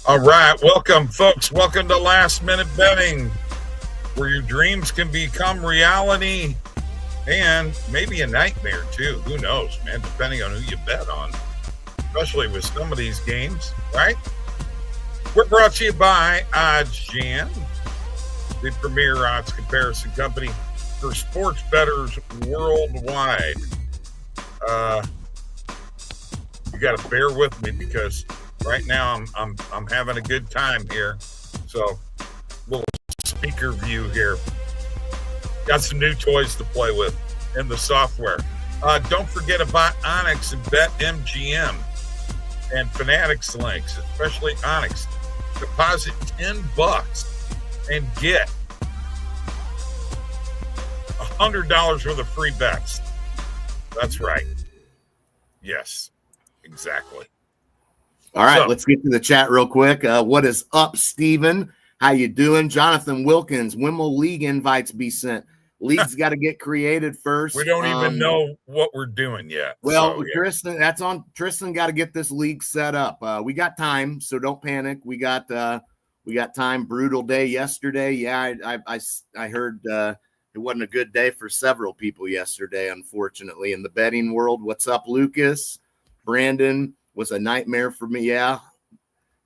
All right, welcome, folks. Welcome to Last Minute Betting, where your dreams can become reality and maybe a nightmare, too. Who knows, man, depending on who you bet on, especially with some of these games, right? We're brought to you by OddsJam, the premier odds comparison company for sports bettors worldwide. You got to bear with me because right now I'm having a good time here. So, little speaker view here. Got some new toys to play with in the software. Don't forget about Onyx and BetMGM and Fanatics links, especially Onyx. Deposit $10 and get $100 worth of free bets. That's right. Yes, exactly. All right, let's get to the chat real quick. What is up, Steven? How you doing? Jonathan Wilkins, when will league invites be sent? League's got to get created first. We don't even know what we're doing yet. Well, so, yeah. Tristan, that's on Tristan. Got to get this league set up. We got time, so don't panic. We got time. Brutal day yesterday. Yeah, I heard it wasn't a good day for several people yesterday, unfortunately, in the betting world. What's up, Lucas? Brandon, was a nightmare for me. Yeah,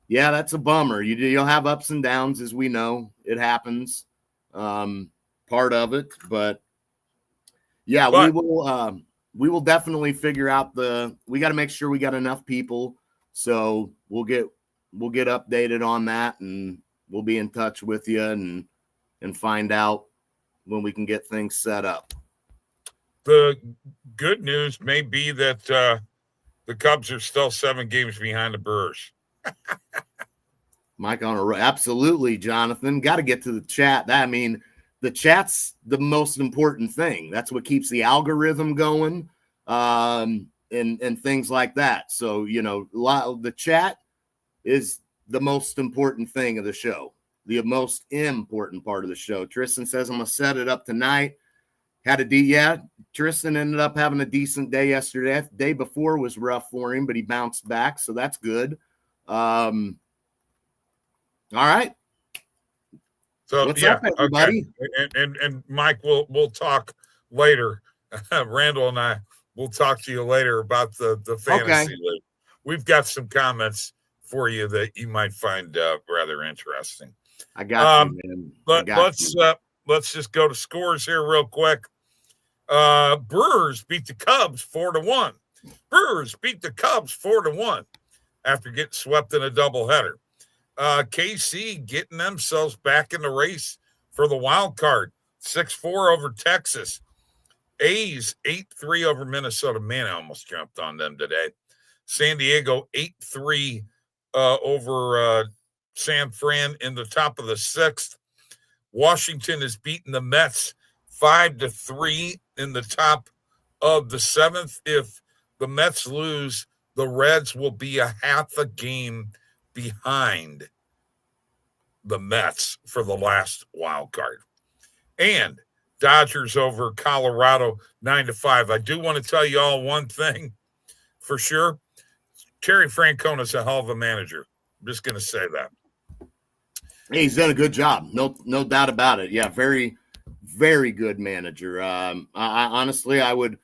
that's a bummer. You'll have ups and downs, as we know. It happens. Part of it, but yeah, we will definitely figure out we got to make sure we got enough people, so we'll get updated on that, and we'll be in touch with you and find out when we can get things set up. The good news may be that the Cubs are still 7 games behind the Brewers. Mike absolutely, Jonathan. Got to get to the chat. The chat's the most important thing. That's what keeps the algorithm going, and things like that. So, the chat is the most important thing of the show, the most important part of the show. Tristan says, I'm going to set it up tonight. Tristan ended up having a decent day yesterday. The day before was rough for him, but he bounced back, so that's good. All right. So what's up, everybody? Okay. And Mike, we'll talk later. Randall and I will talk to you later about the fantasy league. We've got some comments for you that you might find rather interesting. I got you, man. But let's just go to scores here real quick. Brewers beat the Cubs 4-1. Brewers beat the Cubs 4-1 after getting swept in a doubleheader. KC getting themselves back in the race for the wild card, 6-4 over Texas. A's 8-3 over Minnesota. Man, I almost jumped on them today. San Diego 8-3 over San Fran in the top of the 6th. Washington is beating the Mets 5-3 in the top of the 7th. If the Mets lose, the Reds will be a half a game behind the Mets for the last wild card. And Dodgers over Colorado 9-5. I do want to tell you all one thing for sure. Terry Francona is a hell of a manager. I'm just going to say that. Hey, he's done a good job. No doubt about it. Yeah, very, very good manager. Honestly, I would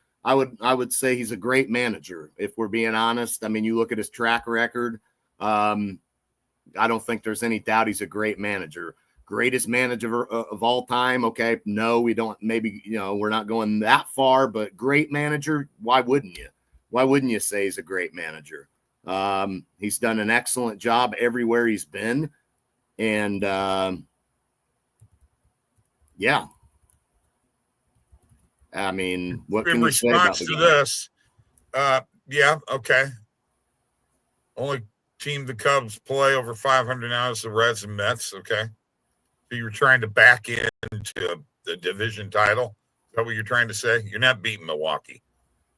say he's a great manager, if we're being honest. I mean, you look at his track record. I don't think there's any doubt he's a great manager. Greatest manager of all time. Okay, no, we don't. Maybe, we're not going that far, but great manager. Why wouldn't you? Why wouldn't you say he's a great manager? He's done an excellent job everywhere he's been. And, yeah. I mean, what can you say about the guy? This? Yeah, okay. Only team the Cubs play over 500 now is the Reds and Mets, okay? So you're trying to back into the division title? Is that what you're trying to say? You're not beating Milwaukee.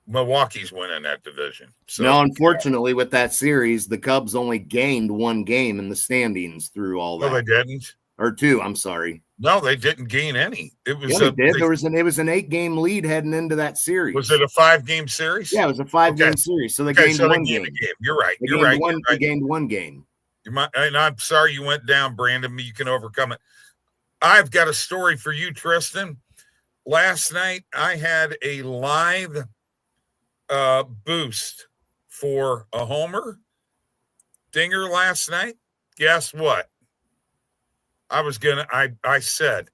Milwaukee's winning that division. So, no, unfortunately, with that series, the Cubs only gained 1 game in the standings through all that. No, they didn't. Or 2, I'm sorry. No, they didn't gain any. It was they did. It was an 8-game lead heading into that series. Was it a 5-game series? Yeah, it was a 5-game series. So they gained 1 game. You're right. They gained 1 game. You might, and I'm sorry you went down, Brandon. You can overcome it. I've got a story for you, Tristan. Last night, I had a live boost for a homer dinger last night. Guess what? I said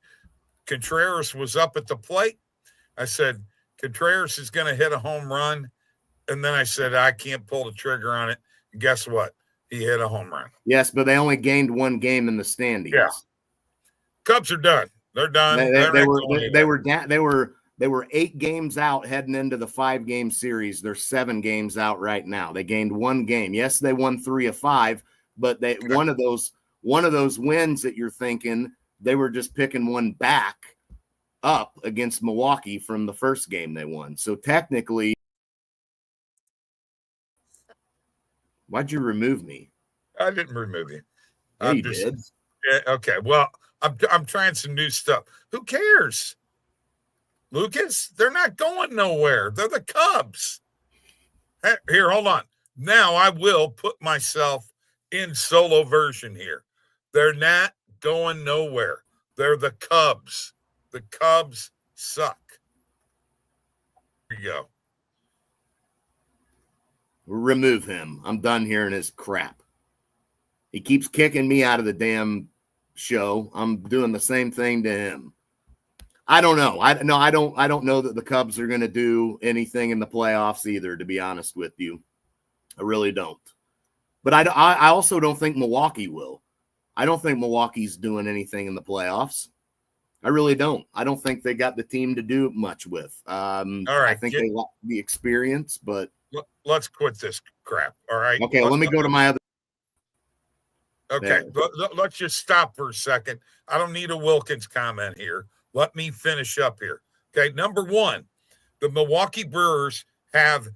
Contreras was up at the plate. I said Contreras is going to hit a home run. And then I said, I can't pull the trigger on it. And guess what? He hit a home run. Yes, but they only gained one game in the standings. Yeah. Cubs are done. They're done. They were 8 games out heading into the 5-game series. They're 7 games out right now. They gained one game. Yes, they won 3 of 5, but one of those wins that you're thinking they were just picking one back up against Milwaukee from the first game they won. So technically, why'd you remove me? I didn't remove you. Yeah, you did. Yeah, okay. Well, I'm trying some new stuff. Who cares? Lucas, they're not going nowhere. They're the Cubs. Here, hold on. Now I will put myself in solo version here. They're not going nowhere. They're the Cubs. The Cubs suck. Here you go. Remove him. I'm done hearing his crap. He keeps kicking me out of the damn show. I'm doing the same thing to him. I don't know. I don't know that the Cubs are going to do anything in the playoffs either, to be honest with you. I really don't. But I also don't think Milwaukee will. I don't think Milwaukee's doing anything in the playoffs. I really don't. I don't think they got the team to do much with. All right. I think they lack the experience, but let's quit this crap. All right. Okay, let me go to my other. Okay, let's just stop for a second. I don't need a Wilkins comment here. Let me finish up here. Okay, number one, the Milwaukee Brewers have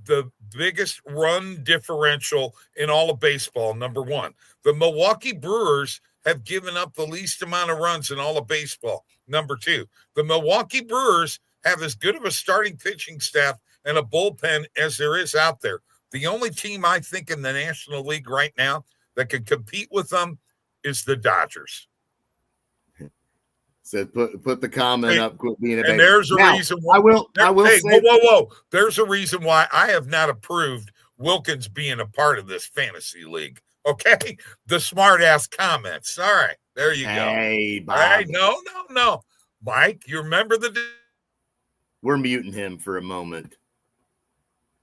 the biggest run differential in all of baseball, number one. The Milwaukee Brewers have given up the least amount of runs in all of baseball, number two. The Milwaukee Brewers have as good of a starting pitching staff and a bullpen as there is out there. The only team I think in the National League right now that can compete with them is the Dodgers. Said put the comment up. Quit being a baby. And there's a reason why I will say whoa. There's a reason why I have not approved Wilkins being a part of this fantasy league. Okay, the smart ass comments. All right, there you go. Hey, Bob. All right, no, Mike. You remember We're muting him for a moment.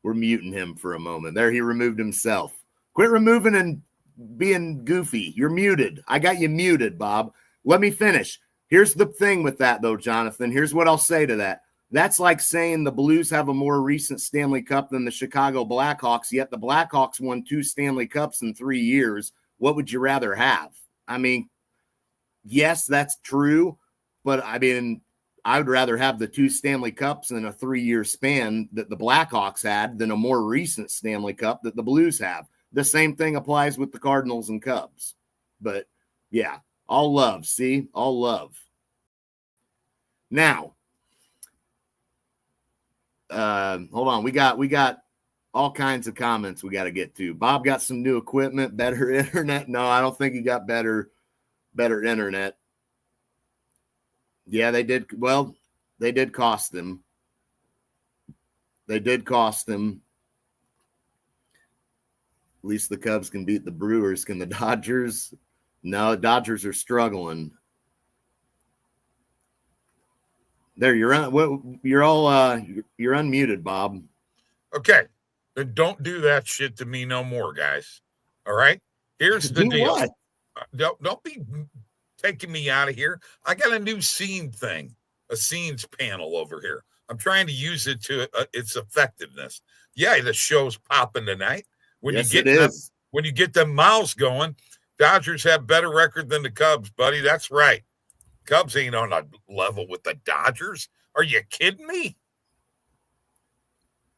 There, he removed himself. Quit removing and being goofy. You're muted. I got you muted, Bob. Let me finish. Here's the thing with that, though, Jonathan. Here's what I'll say to that. That's like saying the Blues have a more recent Stanley Cup than the Chicago Blackhawks, yet the Blackhawks won 2 Stanley Cups in 3 years. What would you rather have? I mean, yes, that's true, but I mean, I would rather have the 2 Stanley Cups in a 3-year span that the Blackhawks had than a more recent Stanley Cup that the Blues have. The same thing applies with the Cardinals and Cubs. But, yeah. All love, see? All love. Now, hold on. We got all kinds of comments we got to get to. Bob got some new equipment, better internet. No, I don't think he got better internet. Yeah, they did. Well, they did cost them. At least the Cubs can beat the Brewers. Can the Dodgers? No, the Dodgers are struggling. There, you're unmuted, Bob. Okay, then don't do that shit to me no more, guys. All right, here's the deal. What? Don't be taking me out of here. I got a new scene thing, a scenes panel over here. I'm trying to use it to its effectiveness. Yeah, the show's popping tonight. When you get them miles going. Dodgers have better record than the Cubs, buddy. That's right. Cubs ain't on a level with the Dodgers. Are you kidding me?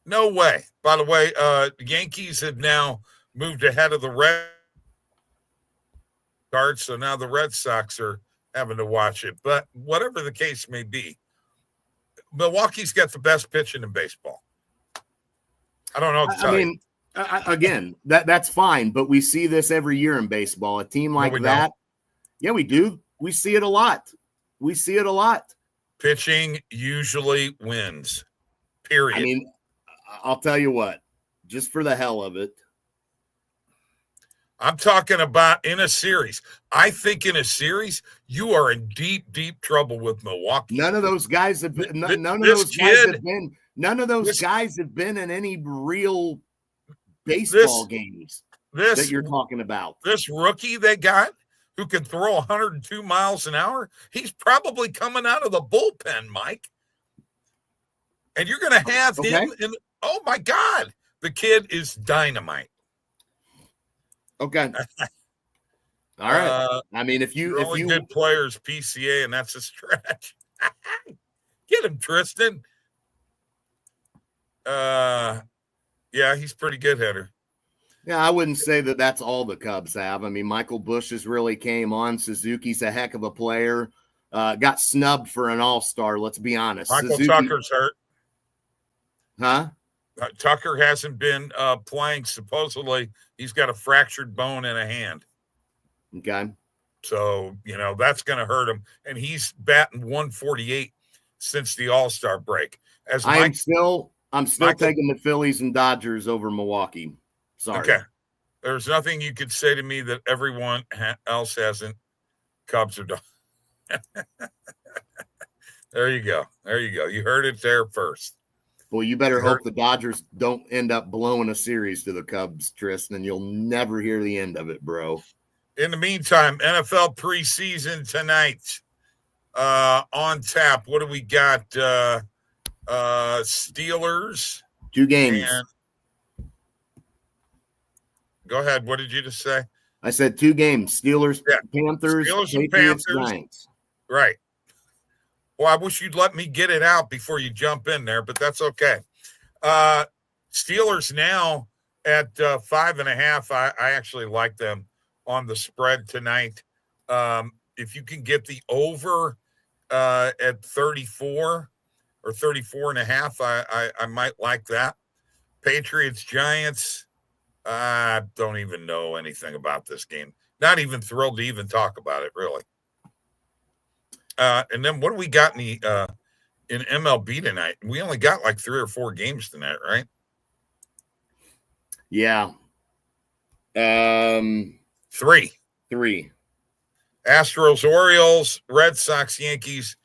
No way. By the way, the Yankees have now moved ahead of the Red Sox, so now the Red Sox are having to watch it. But whatever the case may be, Milwaukee's got the best pitching in baseball. I don't know what to tell you. Again, that's fine, but we see this every year in baseball. A team like that, don't. Yeah, we do. We see it a lot. Pitching usually wins. Period. I mean, I'll tell you what, just for the hell of it. I'm talking about in a series. I think in a series, you are in deep, deep trouble with Milwaukee. None of those guys have been. None of those guys have been in any real baseball games that you're talking about. This rookie they got who can throw 102 miles an hour, he's probably coming out of the bullpen, Mike. And you're going to have him in. Oh, my God. The kid is dynamite. Okay. All right. I mean, if you good players PCA, and that's a stretch. Get him, Tristan. Yeah, he's pretty good hitter. Yeah, I wouldn't say that that's all the Cubs have. I mean, Michael Busch has really came on. Suzuki's a heck of a player. Got snubbed for an all-star. Let's be honest. Michael Tucker's hurt. Huh? Tucker hasn't been playing. Supposedly, he's got a fractured bone in a hand. Okay. So, that's going to hurt him. And he's batting 148 since the All-Star break. I'm still taking the Phillies and Dodgers over Milwaukee. Sorry. Okay. There's nothing you could say to me that everyone else hasn't. Cubs or Dodgers. There you go. You heard it there first. Well, you better hope the Dodgers don't end up blowing a series to the Cubs, Tristan. You'll never hear the end of it, bro. In the meantime, NFL preseason tonight on tap. What do we got? Steelers. 2 games. Go ahead. What did you just say? I said 2 games. Steelers, Panthers, Patriots, Giants. Right. Well, I wish you'd let me get it out before you jump in there, but that's okay. Steelers now at 5.5. I actually like them on the spread tonight. If you can get the over at 34 or 34.5, I might like that. Patriots, Giants. I don't even know anything about this game. Not even thrilled to even talk about it, really. And then what do we got in MLB tonight? We only got like 3 or 4 games tonight, right? Yeah. 3. Astros, Orioles, Red Sox, Yankees,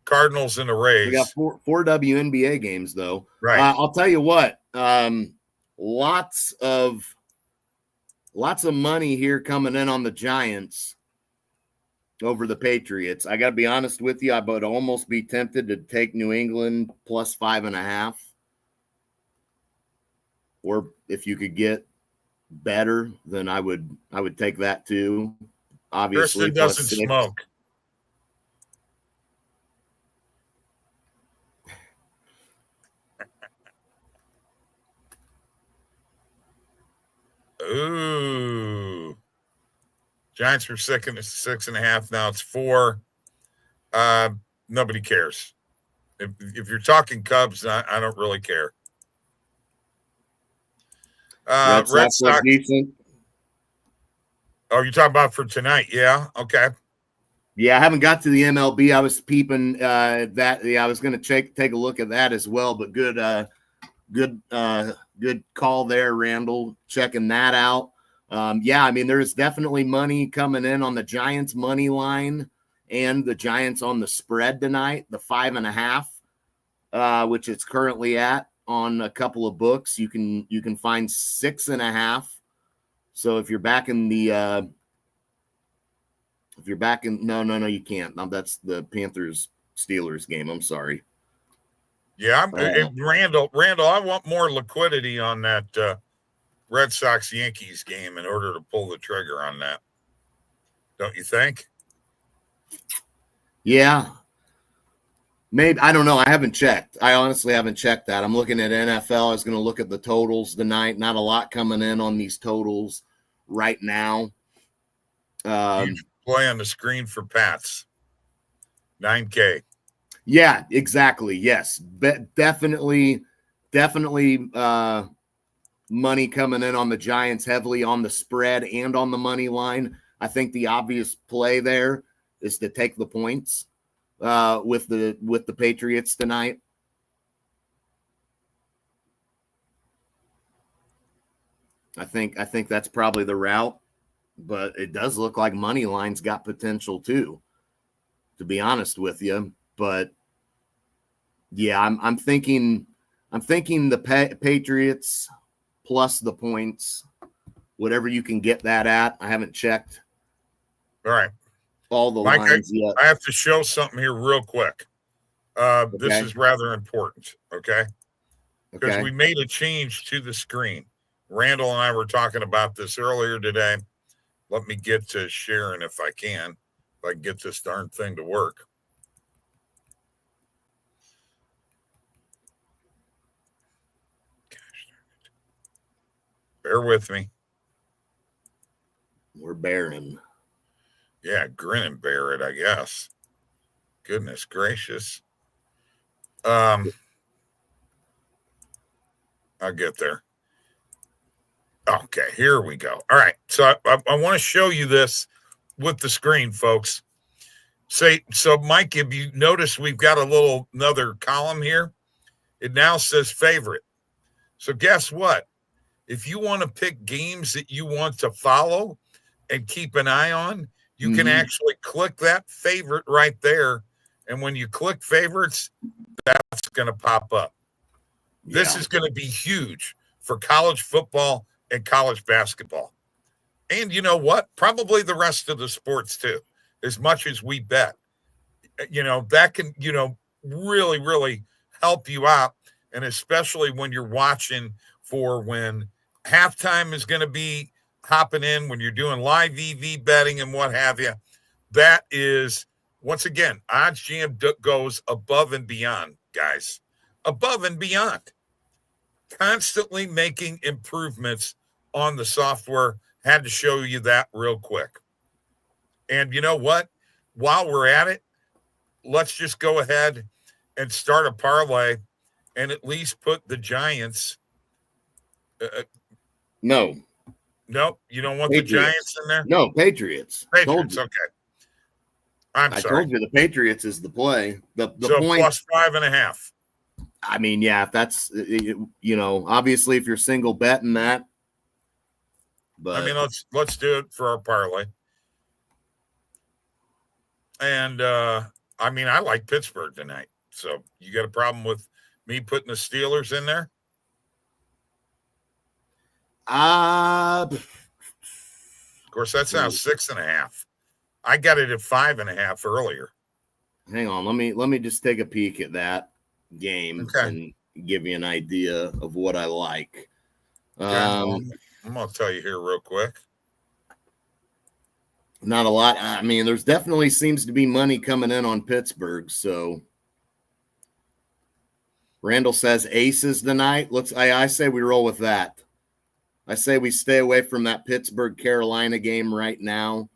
Cardinals, and the Rays. We got 4 WNBA games, though. Right. I'll tell you what. Lots of money here coming in on the Giants over the Patriots. I got to be honest with you. I would almost be tempted to take New England plus 5.5. Or if you could get better, then I would take that too. Obviously, Kristen doesn't smoke. Ooh. Giants were 6.5. Now it's 4. Nobody cares. If you're talking Cubs, I don't really care. Red Sox. Decent. Oh, you're talking about for tonight? Yeah. Okay. Yeah, I haven't got to the MLB. I was peeping that. Yeah, I was going to take a look at that as well. But good call there, Randall. Checking that out. Yeah, I mean, there's definitely money coming in on the Giants money line and the Giants on the spread tonight, the 5.5, which it's currently at on a couple of books. You can find 6.5. So if you're back in the no, you can't. No, that's the Panthers Steelers game. I'm sorry. Yeah, Randall, I want more liquidity on that Red Sox Yankees game in order to pull the trigger on that. Don't you think? Yeah. Maybe. I don't know. I haven't checked. I honestly haven't checked that. I'm looking at NFL. I was going to look at the totals tonight. Not a lot coming in on these totals right now. Huge play on the screen for Pats. 9K. Yeah, exactly. Yes. Definitely money coming in on the Giants heavily on the spread and on the money line. I think the obvious play there is to take the points with the Patriots tonight. I think that's probably the route, but it does look like money line's got potential too, to be honest with you. But yeah, I'm thinking the Patriots plus the points, whatever you can get that at. I haven't checked. All right. All the Mike, lines yet. I have to show something here real quick. Okay. This is rather important, okay? Because Okay. we made a change to the screen. Randall and I were talking about this earlier today. Let me get to sharing if I can get this darn thing to work. Gosh darn it. Bear with me. We're bearing. Yeah, grin and bear it, I guess. Goodness gracious. I'll get there. Okay, here we go. All right, so I want to show you this with the screen, folks. So Mike, if you notice, we've got another column here. It now says favorite. So guess what? If you want to pick games that you want to follow and keep an eye on, you can actually click that favorite right there. And when you click favorites, that's going to pop up. Yeah. This is going to be huge for college football and college basketball. And you know what? Probably the rest of the sports too, as much as we bet. That can, really, really help you out. And especially when you're watching for when halftime is going to be hopping in, when you're doing live EV betting and what have you. That is, once again, OddsJam goes above and beyond, guys. Above and beyond. Constantly making improvements on the software. Had to show you that real quick. And you know what? While we're at it, let's just go ahead and start a parlay and at least put the Giants. No, you don't want Patriots. The Giants in there? No, Patriots. Patriots, okay. I sorry. Told you the Patriots is the play. The so point, plus 5.5. I mean, yeah, if that's, obviously if you're single betting that. But I mean, let's do it for our parlay. And I mean, I like Pittsburgh tonight. So you got a problem with me putting the Steelers in there? Of course, that's now 6.5. I got it at 5.5 earlier. Hang on, let me just take a peek at that game and give you an idea of what I like. I'm gonna tell you here real quick. Not a lot. I mean, there's definitely seems to be money coming in on Pittsburgh. So Randall says aces tonight. I say we roll with that. I say we stay away from that Pittsburgh Carolina game right now.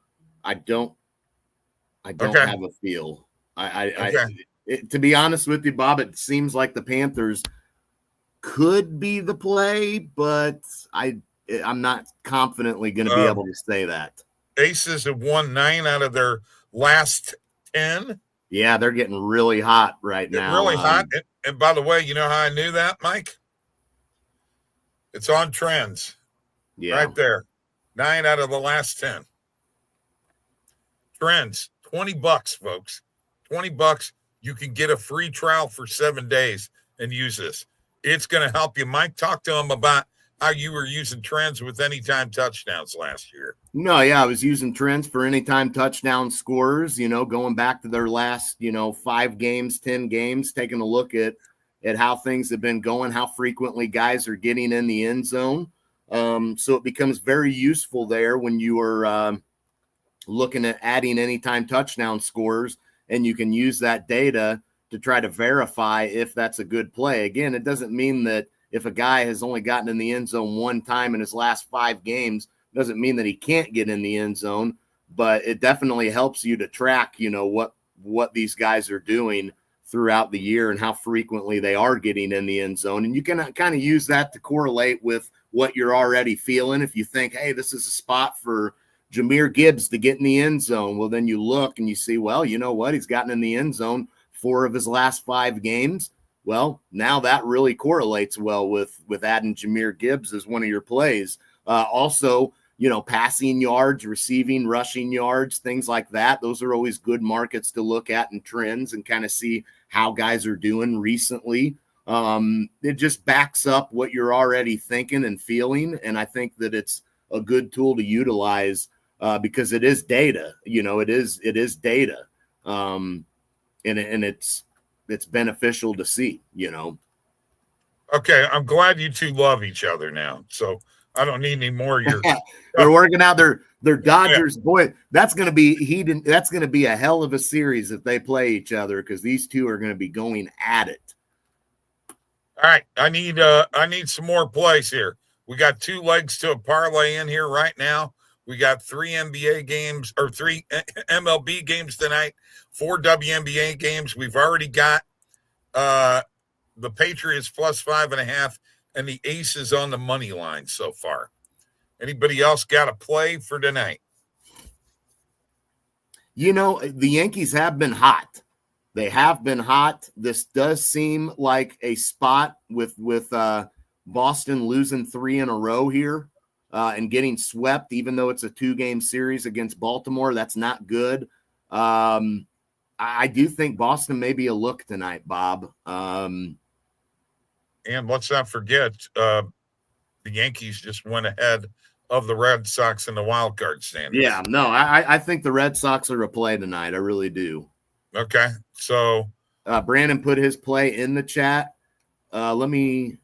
I don't have a feel. To be honest with you, Bob, it seems like the Panthers could be the play, but I'm not confidently going to be able to say that. Aces have won 9 out of their last 10. Yeah, they're getting really hot right now. Really hot. And by the way, you know how I knew that, Mike? It's on trends. Yeah. Right there. 9 out of the last 10. Trends. $20, folks. $20. You can get a free trial for 7 days and use this. It's going to help you. Mike, talk to him about how you were using trends with anytime touchdowns last year. No, yeah, I was using trends for anytime touchdown scorers, going back to their last, 5 games, 10 games, taking a look at how things have been going, how frequently guys are getting in the end zone. So it becomes very useful there when you are looking at adding anytime touchdown scorers, and you can use that data to try to verify if that's a good play. Again, it doesn't mean that if a guy has only gotten in the end zone one time in his last 5 games, doesn't mean that he can't get in the end zone, but it definitely helps you to track, what these guys are doing throughout the year and how frequently they are getting in the end zone. And you can kind of use that to correlate with what you're already feeling. If you think, hey, this is a spot for Jahmyr Gibbs to get in the end zone, well, then you look and you see, well, you know what? He's gotten in the end zone 4 of his last 5 games. Well, now that really correlates well with adding Jahmyr Gibbs as one of your plays. Also, passing yards, receiving, rushing yards, things like that. Those are always good markets to look at and trends and kind of see how guys are doing recently. It just backs up what you're already thinking and feeling. And I think that it's a good tool to utilize because it is data, it is data. And it's beneficial to see, Okay. I'm glad you two love each other now. So I don't need any more of your. They're working out their Dodgers. Yeah. Boy, that's going to be heated. That's going to be a hell of a series if they play each other because these two are going to be going at it. All right, I need some more plays here. We got 2 legs to a parlay in here right now. We got 3 NBA games or 3 MLB games tonight, 4 WNBA games. We've already got the Patriots plus 5.5 and the Aces on the money line so far. Anybody else got a play for tonight? The Yankees have been hot. They have been hot. This does seem like a spot with Boston losing 3 in a row here and getting swept, even though it's a 2-game series against Baltimore. That's not good. I do think Boston may be a look tonight, Bob. And let's not forget, the Yankees just went ahead of the Red Sox in the wild card standings. Yeah, no, I think the Red Sox are a play tonight. I really do. Okay, so Brandon put his play in the chat. Let me.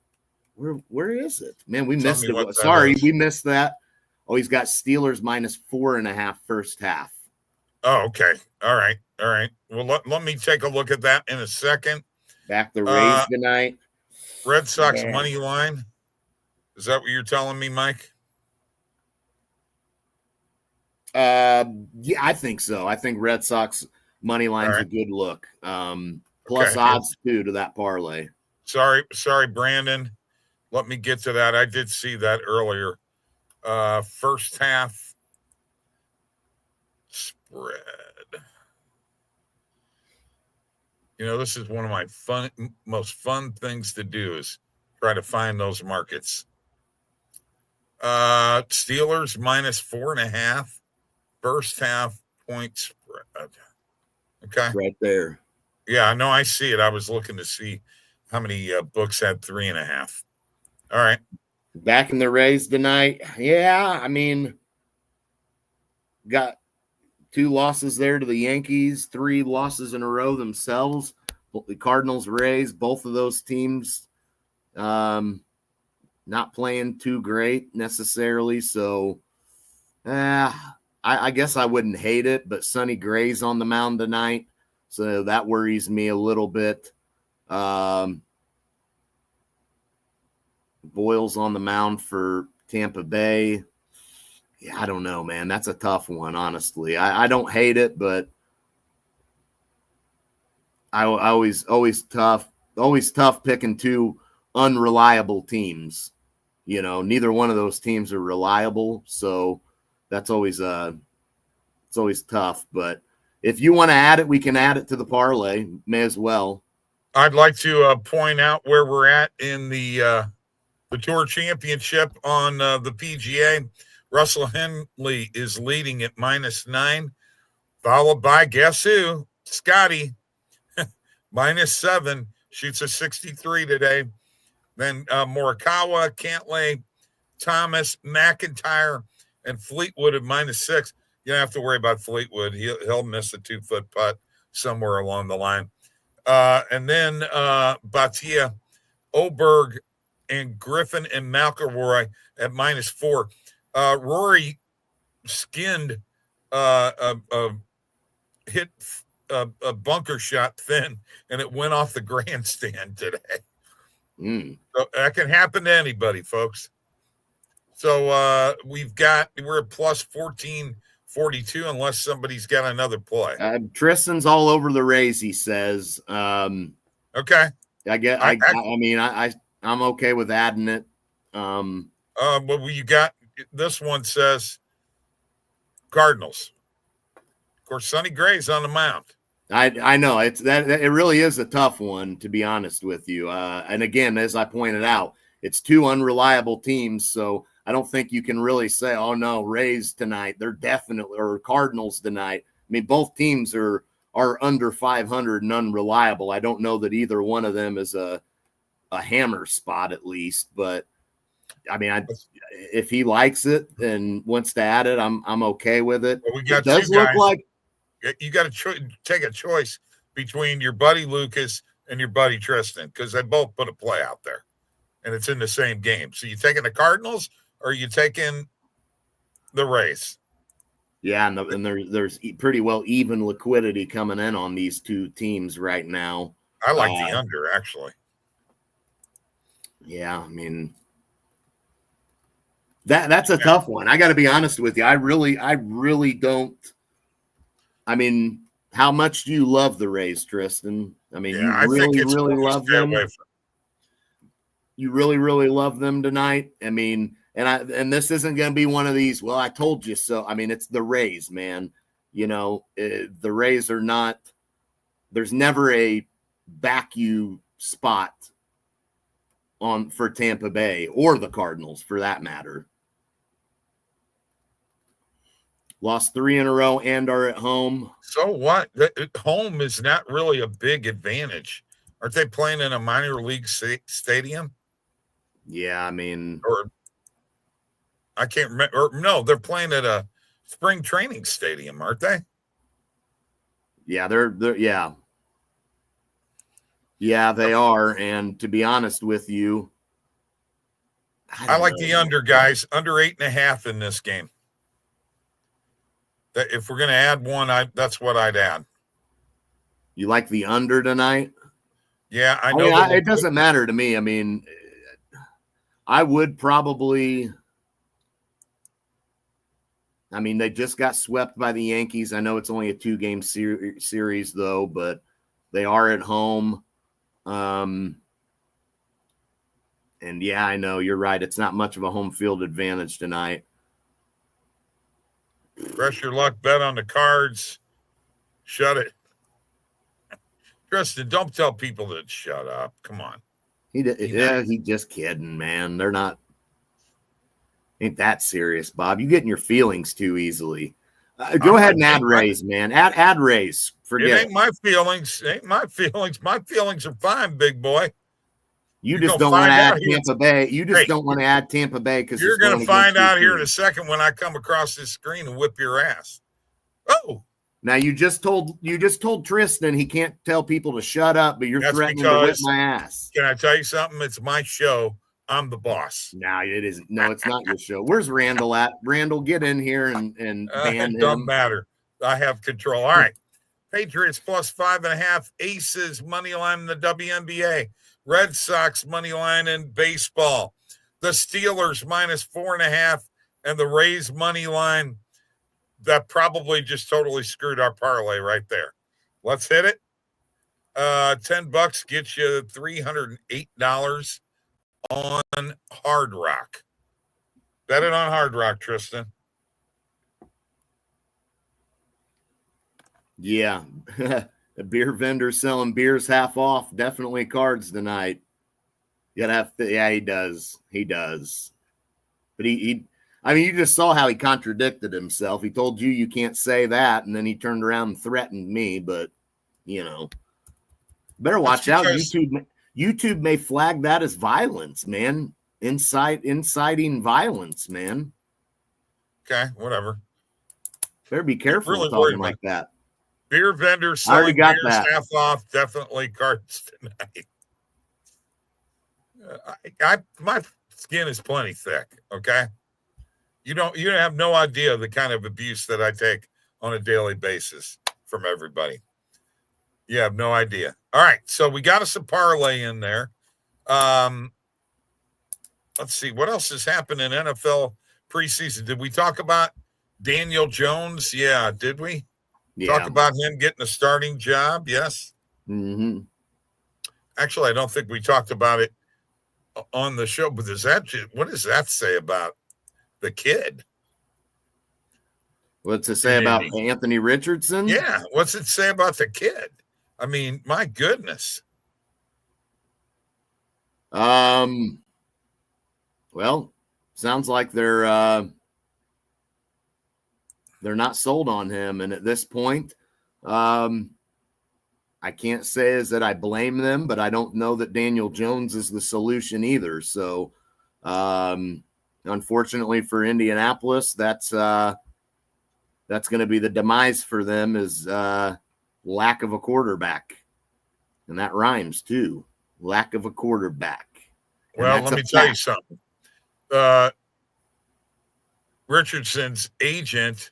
Where is it? Man, we missed it. Sorry, we missed that. Oh, he's got Steelers minus 4.5 first half. Oh, okay. All right. Well, let me take a look at that in a second. Back the Rays tonight. Red Sox money line. Is that what you're telling me, Mike? Yeah, I think so. I think Red Sox money line's a good look. Plus odds too to that parlay. Sorry, Brandon. Let me get to that. I did see that earlier. First half spread. This is one of my most fun things to do is try to find those markets. Steelers minus 4.5 first half point spread. Okay. Right there. Yeah, I know. I see it. I was looking to see how many books had 3.5. All right. Back in the Rays tonight. Yeah, I mean, got 2 losses there to the Yankees, 3 losses in a row themselves. The Cardinals, Rays, both of those teams not playing too great necessarily. So, I guess I wouldn't hate it, but Sonny Gray's on the mound tonight. So that worries me a little bit. Boyle's on the mound for Tampa Bay. Yeah, I don't know, man. That's a tough one, honestly. I don't hate it, but I always tough picking 2 unreliable teams. Neither one of those teams are reliable, so that's always it's always tough. But if you want to add it, we can add it to the parlay. May as well. I'd like to point out where we're at in the Tour Championship on the PGA. Russell Henley is leading at -9, followed by, guess who? Scotty, -7, shoots a 63 today. Then Morikawa, Cantlay, Thomas, McIntyre, and Fleetwood at -6. You don't have to worry about Fleetwood. He'll miss a 2-foot putt somewhere along the line. And then Bhatia, Oberg, and Griffin and McIlroy at -4. Rory skinned hit a bunker shot thin, and it went off the grandstand today. So that can happen to anybody, folks. So we're at plus 14 42 unless somebody's got another play. Tristan's all over the Rays, he says. Okay. I'm okay with adding it. Well, you got this one says Cardinals. Of course, Sonny Gray's on the mound. I know it really is a tough one, to be honest with you. And again, as I pointed out, it's two unreliable teams, so I don't think you can really say, oh no, Rays tonight, they're definitely, or Cardinals tonight. I mean, both teams are under 500 and unreliable. I don't know that either one of them is a hammer spot, at least, but I mean, if he likes it and wants to add it, I'm okay with it. Well, we got it does look guys. like you got to take a choice between your buddy Lucas and your buddy Tristan, because they both put a play out there, and it's in the same game. So you taking the Cardinals or you taking the Rays? Yeah, and there's pretty well even liquidity coming in on these two teams right now. I like the under, actually. Yeah, I mean, that's a tough one. I got to be honest with you. I really don't. I mean, how much do you love the Rays, Tristan? I mean, you really love them. You really love them tonight. I mean, and this isn't going to be one of these, well, I told you so. I mean, it's the Rays, man. You know, the Rays are not, there's never a back you spot for Tampa Bay or the Cardinals for that matter. Lost 3 in a row and are at home. So what? Home is not really a big advantage. Aren't they playing in a minor league stadium? Yeah, I mean, or I can't remember. Or no, they're playing at a spring training stadium, aren't they? Yeah, they're yeah, they are. And to be honest with you, I like the under, guys. Under 8.5 in this game. That if we're going to add one, that's what I'd add. You like the under tonight? Yeah, I know. It doesn't matter to me. I mean, I would probably. I mean, they just got swept by the Yankees. I know it's only a 2-game series, though, but they are at home. And yeah, I know you're right. It's not much of a home field advantage tonight. Press your luck, bet on the Cards. Shut it. Tristan, don't tell people to shut up. Come on. He's just kidding, man. They're not. Ain't that serious, Bob. You get in your feelings too easily. Go ahead and add Rays, man. Add Rays. Forget it. Ain't my feelings. My feelings are fine, big boy. You just don't want to add Tampa Bay. You just don't want to add Tampa Bay because you're going to find out here in a second when I come across this screen and whip your ass. Oh. Now you just told Tristan he can't tell people to shut up, but you're threatening to whip my ass. Can I tell you something? It's my show. I'm the boss. No, it isn't. No, it's not your show. Where's Randall at? Randall, get in here and ban him. Doesn't matter. I have control. All right. Patriots plus 5.5. Aces money line in the WNBA. Red Sox money line in baseball. The Steelers minus 4.5, and the Rays money line. That probably just totally screwed our parlay right there. Let's hit it. $10 gets you $308 on Hard Rock. Bet it on Hard Rock, Tristan. Yeah. A beer vendor selling beers half off. Definitely Cards tonight. Yeah, he does. He does. But I mean, you just saw how he contradicted himself. He told you can't say that, and then he turned around and threatened me. But, you know, better watch out. YouTube may flag that as violence, man. Inciting violence, man. Okay, whatever. Better be careful really talking like that. Beer vendors selling beers half off. Definitely Cards tonight. My skin is plenty thick. Okay, you have no idea the kind of abuse that I take on a daily basis from everybody. You have no idea. All right, so we got us a parlay in there. Let's see what else has happened in NFL preseason. Did we talk about Daniel Jones, yeah, did we Yeah. talk about him getting a starting job? Yes. Mm-hmm. Actually, I don't think we talked about it on the show, but what does that say about the kid? What's it say about Anthony Richardson? Yeah, what's it say about the kid? I mean, my goodness. Well, sounds like they're not sold on him, and at this point, I can't say is that I blame them, but I don't know that Daniel Jones is the solution either. So, unfortunately for Indianapolis, that's going to be the demise for them is lack of a quarterback, and that rhymes too. Lack of a quarterback. Well, let me tell you something. Richardson's agent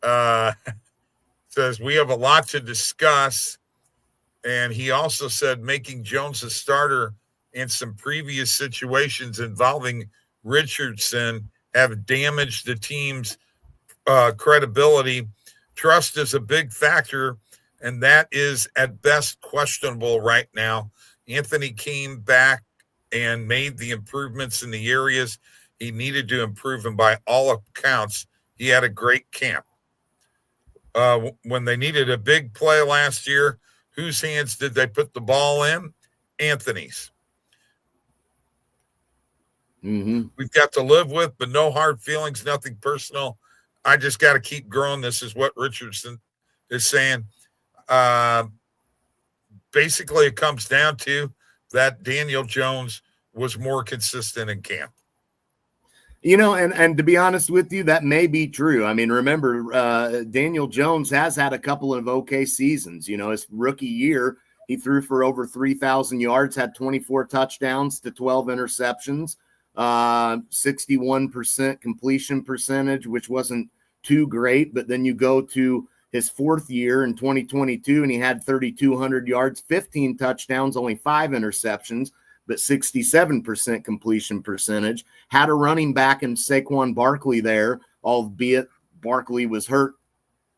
says we have a lot to discuss. And he also said making Jones a starter in some previous situations involving Richardson have damaged the team's credibility. Trust is a big factor, and that is at best questionable right now. Anthony came back and made the improvements in the areas he needed to improve, and by all accounts, he had a great camp. When they needed a big play last year, whose hands did they put the ball in? Anthony's. Mm-hmm. We've got to live with, but no hard feelings, nothing personal. I just got to keep growing. This is what Richardson is saying. Basically, it comes down to that Daniel Jones was more consistent in camp. You know, and to be honest with you, that may be true. I mean, remember, Daniel Jones has had a couple of okay seasons. You know, his rookie year, he threw for over 3,000 yards, had 24 touchdowns to 12 interceptions, 61% completion percentage, which wasn't too great. But then you go to his fourth year in 2022, and he had 3,200 yards, 15 touchdowns, only 5 interceptions, but 67% completion percentage. Had a running back in Saquon Barkley there, albeit Barkley was hurt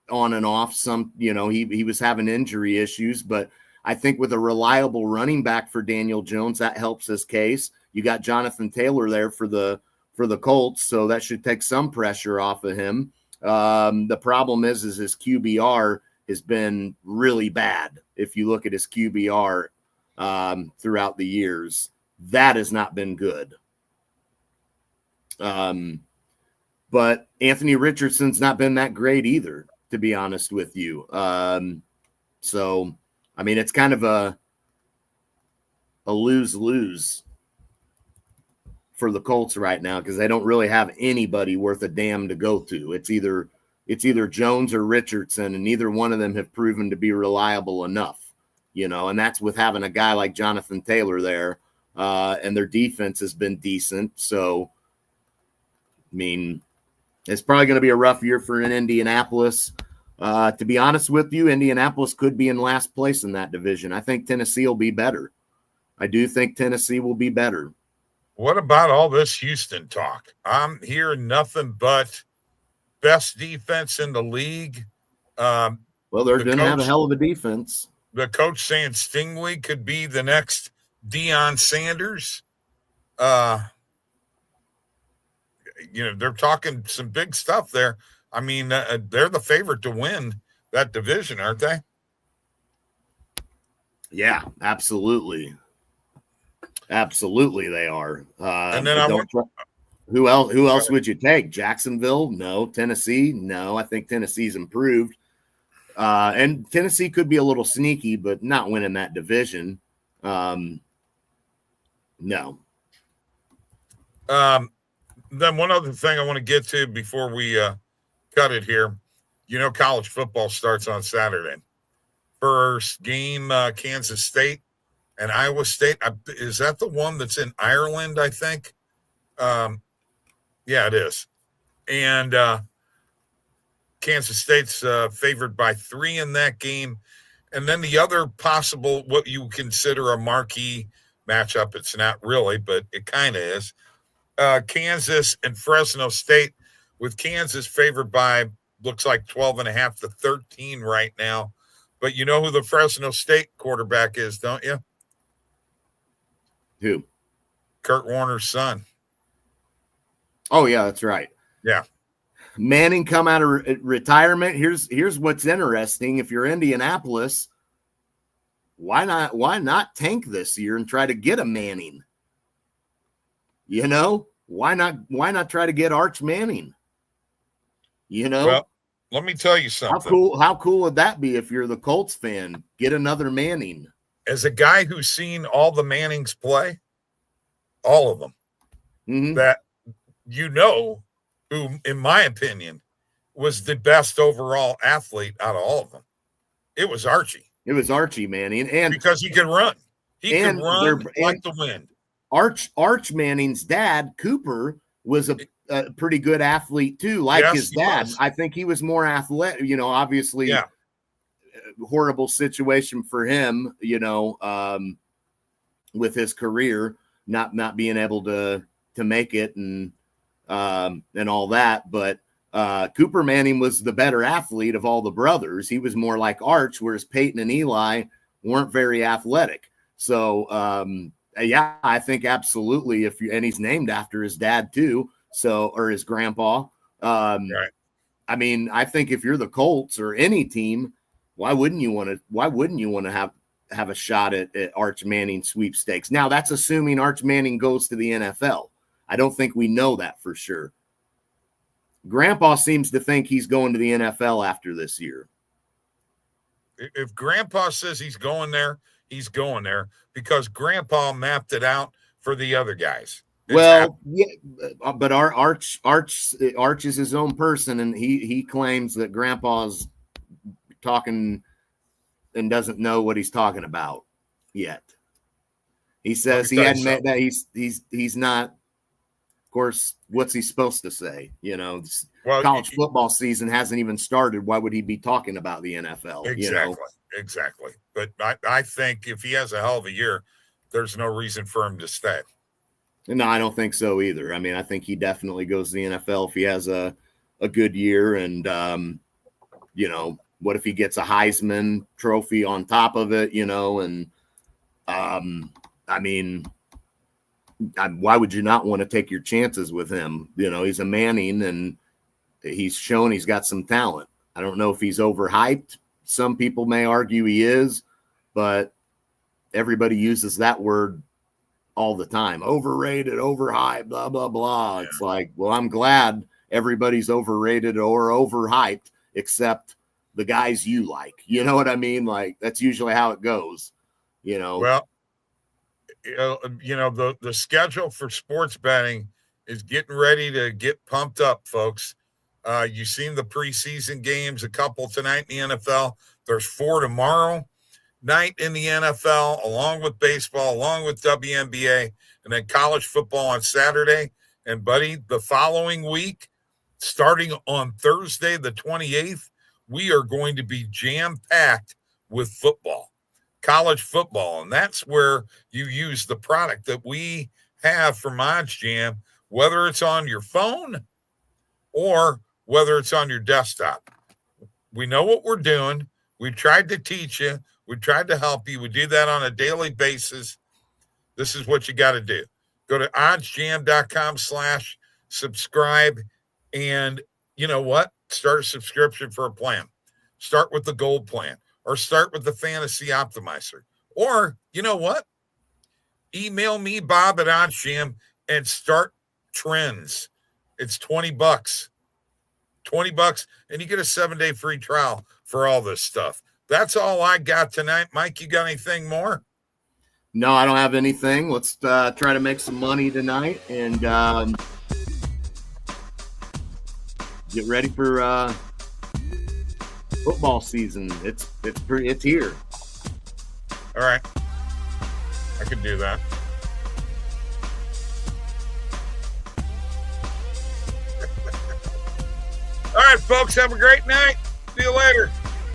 on and off. He was having injury issues, but I think with a reliable running back for Daniel Jones, that helps his case. You got Jonathan Taylor there for the Colts, so that should take some pressure off of him. The problem is his QBR has been really bad. If you look at his QBR throughout the years, that has not been good. But Anthony Richardson's not been that great either, to be honest with you. So, I mean, it's kind of a lose-lose for the Colts right now because they don't really have anybody worth a damn to go to. It's either Jones or Richardson, and neither one of them have proven to be reliable enough, you know, and that's with having a guy like Jonathan Taylor there, and their defense has been decent. So, I mean, it's probably going to be a rough year for Indianapolis. To be honest with you, Indianapolis could be in last place in that division. I think Tennessee will be better. I do think Tennessee will be better. What about all this Houston talk? I'm hearing nothing but best defense in the league. Well, they're going to have a hell of a defense. The coach saying Stingley could be the next Deion Sanders. They're talking some big stuff there. I mean, they're the favorite to win that division, aren't they? Yeah, absolutely. Absolutely, they are. And then who else would you take? Jacksonville? No. Tennessee? No. I think Tennessee's improved. And Tennessee could be a little sneaky, but not winning that division. No. Then one other thing I want to get to before we cut it here. You know, college football starts on Saturday. First game, Kansas State and Iowa State. Is that the one that's in Ireland, I think? Yeah, it is. And Kansas State's favored by 3 in that game. And then the other possible, what you consider a marquee matchup, it's not really, but it kind of is. Kansas and Fresno State, with Kansas favored by, looks like 12.5 to 13 right now. But you know who the Fresno State quarterback is, don't you? Who? Kurt Warner's son. Oh, yeah, that's right. Yeah. Manning come out of retirement. Here's what's interesting. If you're Indianapolis, why not tank this year and try to get a Manning? You know, why not try to get Arch Manning? You know, well, let me tell you something. How cool would that be if you're the Colts fan? Get another Manning. As a guy who's seen all the Mannings play, all of them, that who, in my opinion, was the best overall athlete out of all of them. It was Archie. It was Archie Manning, and because he could run. He could run like the wind. Arch Manning's dad, Cooper, was a pretty good athlete too, like his dad. I think he was more athletic. You know, obviously, horrible situation for him. You know, with his career not being able to make it and all that, but Cooper Manning was the better athlete of all the brothers. He was more like Arch, whereas Peyton and Eli weren't very athletic. So, yeah, I think absolutely. And he's named after his dad too. So, or his grandpa. Right. I mean, I think if you're the Colts or any team, why wouldn't you want to have a shot at Arch Manning sweepstakes? Now, that's assuming Arch Manning goes to the NFL. I don't think we know that for sure. Grandpa seems to think he's going to the NFL after this year. If Grandpa says he's going there, he's going there because Grandpa mapped it out for the other guys. Well, yeah, but our Arch is his own person, and he claims that Grandpa's talking and doesn't know what he's talking about yet. He says he hadn't met that he's not. Of course, what's he supposed to say? You know, college football season hasn't even started. Why would he be talking about the NFL? Exactly, you know? Exactly. But I think if he has a hell of a year, there's no reason for him to stay. No, I don't think so either. I mean, I think he definitely goes to the NFL if he has a good year. And, you know, what if he gets a Heisman trophy on top of it, you know? And, I mean, why would you not want to take your chances with him? You know, he's a Manning and he's shown he's got some talent. I don't know if he's overhyped. Some people may argue he is, but everybody uses that word all the time. Overrated, overhyped, blah, blah, blah. It's like, well, I'm glad everybody's overrated or overhyped except the guys you like. You know what I mean? Like, that's usually how it goes, you know? Well, you know, the schedule for sports betting is getting ready to get pumped up, folks. You've seen the preseason games, a couple tonight in the NFL. There's 4 tomorrow night in the NFL, along with baseball, along with WNBA, and then college football on Saturday. And, buddy, the following week, starting on Thursday, the 28th, we are going to be jam-packed with football, college football. And that's where you use the product that we have from OddsJam, whether it's on your phone or whether it's on your desktop. We know what we're doing. We've tried to teach you. We tried to help you. We do that on a daily basis. This is what you got to do. Go to oddsjam.com/subscribe. And you know what? Start a subscription for a plan. Start with the gold plan or start with the fantasy optimizer. Or, you know what? Email me, Bob, at OddsJam and start trends. It's $20. $20, and you get a 7-day free trial for all this stuff. That's all I got tonight. Mike, you got anything more? No, I don't have anything. Let's try to make some money tonight and get ready for football season. It's here. All right. I can do that. All right, folks, have a great night. See you later.